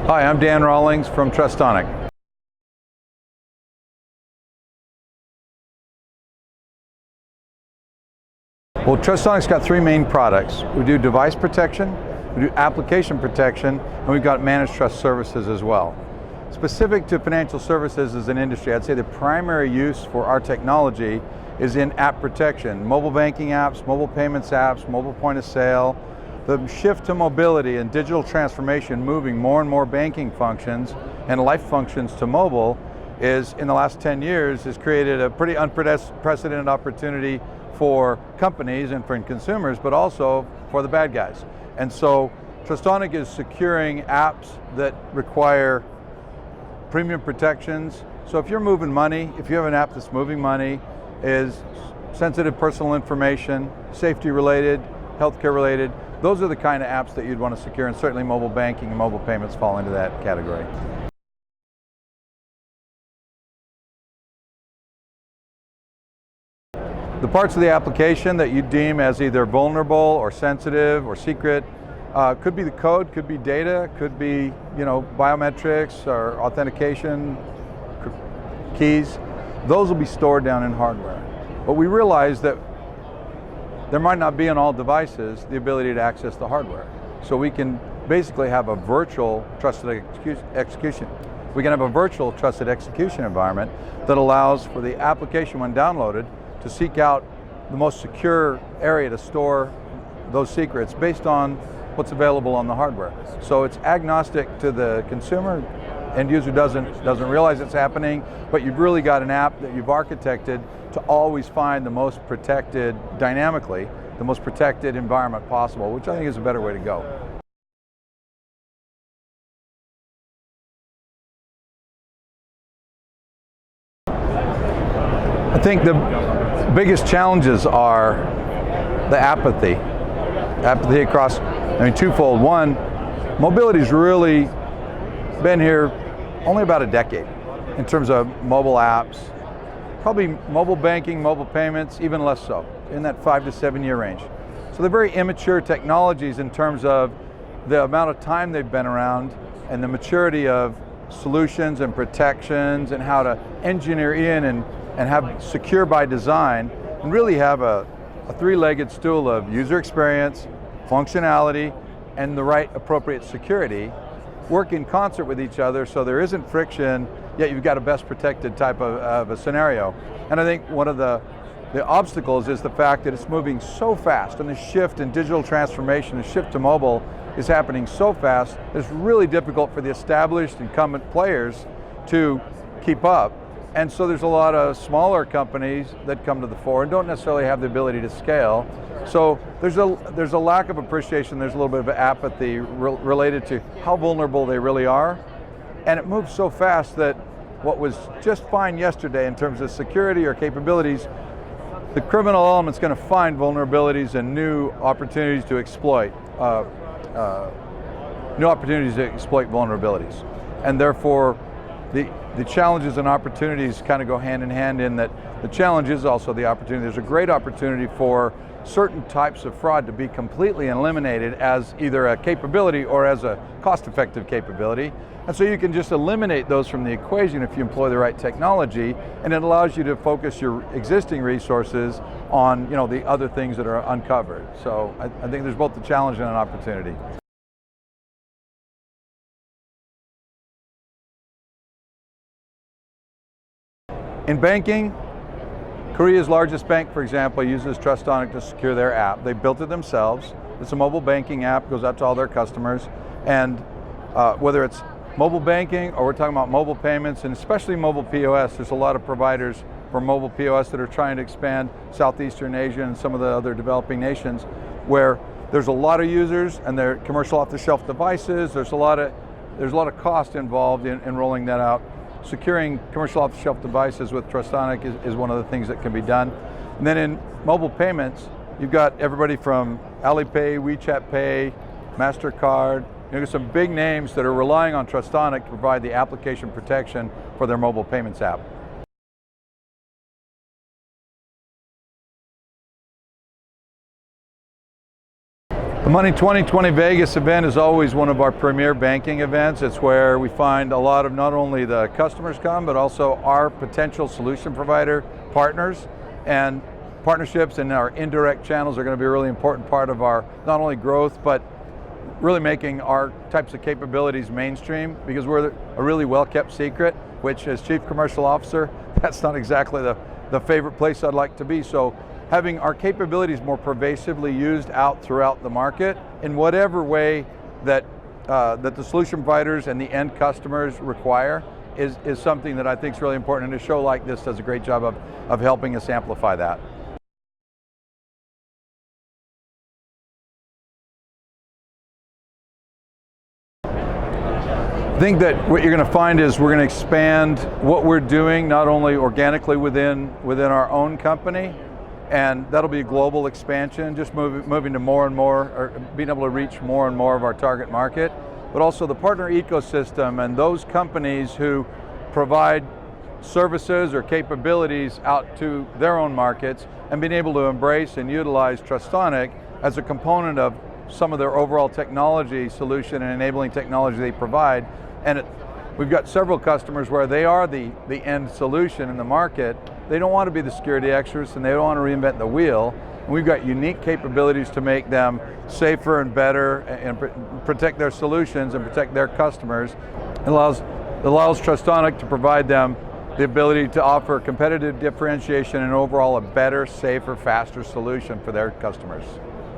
Hi, I'm Dan Rawlings from Trustonic. Well, Trustonic's got three main products. We do device protection, we do application protection, and we've got managed trust services as well. Specific to financial services as an industry, I'd say the primary use for our technology is in app protection. Mobile banking apps, mobile payments apps, mobile point of sale. The shift to mobility and digital transformation, moving more and more banking functions and life functions to mobile, is in the last 10 years has created a pretty unprecedented opportunity for companies and for consumers, but also for the bad guys. And so Trustonic is securing apps that require premium protections. So if you're moving money, if you have an app that's moving money, is sensitive personal information, safety related, healthcare related, those are the kind of apps that you'd want to secure, and certainly mobile banking and mobile payments fall into that category. The parts of the application that you deem as either vulnerable or sensitive or secret could be the code, could be data, could be biometrics or authentication keys. Those will be stored down in hardware. But we realize that there might not be on all devices the ability to access the hardware. So we can basically have a virtual trusted execution. We can have a virtual trusted execution environment that allows for the application, when downloaded, to seek out the most secure area to store those secrets based on what's available on the hardware. So it's agnostic to the consumer. End user doesn't realize it's happening, but you've really got an app that you've architected to always find the most protected, dynamically, the most protected environment possible, which I think is a better way to go. I think the biggest challenges are the apathy. Apathy across, twofold. One, mobility's really been here only about a decade in terms of mobile apps. Probably mobile banking, mobile payments, even less so, in that 5 to 7 year range. So they're very immature technologies in terms of the amount of time they've been around and the maturity of solutions and protections and how to engineer in and have secure by design and really have a three-legged stool of user experience, functionality, and the right appropriate security work in concert with each other so there isn't friction, yet you've got a best protected type of a scenario. And I think one of the obstacles is the fact that it's moving so fast, and the shift in digital transformation, the shift to mobile is happening so fast, it's really difficult for the established incumbent players to keep up. And so there's a lot of smaller companies that come to the fore and don't necessarily have the ability to scale. So there's a lack of appreciation, there's a little bit of apathy related to how vulnerable they really are. And it moves so fast that what was just fine yesterday in terms of security or capabilities, the criminal element's going to find vulnerabilities and new opportunities to exploit, vulnerabilities. And therefore, the challenges and opportunities kind of go hand in hand in that the challenge is also the opportunity. There's a great opportunity for certain types of fraud to be completely eliminated as either a capability or as a cost-effective capability. And so you can just eliminate those from the equation if you employ the right technology, and it allows you to focus your existing resources on the other things that are uncovered. So I think there's both a challenge and an opportunity. In banking, Korea's largest bank, for example, uses Trustonic to secure their app. They built it themselves. It's a mobile banking app, goes out to all their customers. And whether it's mobile banking or we're talking about mobile payments, and especially mobile POS, there's a lot of providers for mobile POS that are trying to expand Southeastern Asia and some of the other developing nations where there's a lot of users and they're commercial off-the-shelf devices. There's a lot of cost involved in rolling that out. Securing commercial off-the-shelf devices with Trustonic is one of the things that can be done. And then in mobile payments, you've got everybody from Alipay, WeChat Pay, MasterCard. There's some big names that are relying on Trustonic to provide the application protection for their mobile payments app. The Money 2020 Vegas event is always one of our premier banking events. It's where we find a lot of not only the customers come, but also our potential solution provider partners. And partnerships and our indirect channels are going to be a really important part of our not only growth, but really making our types of capabilities mainstream, because we're a really well-kept secret, which as Chief Commercial Officer, that's not exactly the favorite place I'd like to be. So having our capabilities more pervasively used out throughout the market in whatever way that the solution providers and the end customers require is something that I think is really important, and a show like this does a great job of helping us amplify that. I think that what you're going to find is we're going to expand what we're doing, not only organically within our own company, and that'll be a global expansion, just moving to more and more, or being able to reach more and more of our target market, but also the partner ecosystem and those companies who provide services or capabilities out to their own markets, and being able to embrace and utilize Trustonic as a component of some of their overall technology solution and enabling technology they provide. And we've got several customers where they are the end solution in the market. They don't want to be the security experts, and they don't want to reinvent the wheel. And we've got unique capabilities to make them safer and better, and protect their solutions and protect their customers. It allows Trustonic to provide them the ability to offer competitive differentiation and overall a better, safer, faster solution for their customers.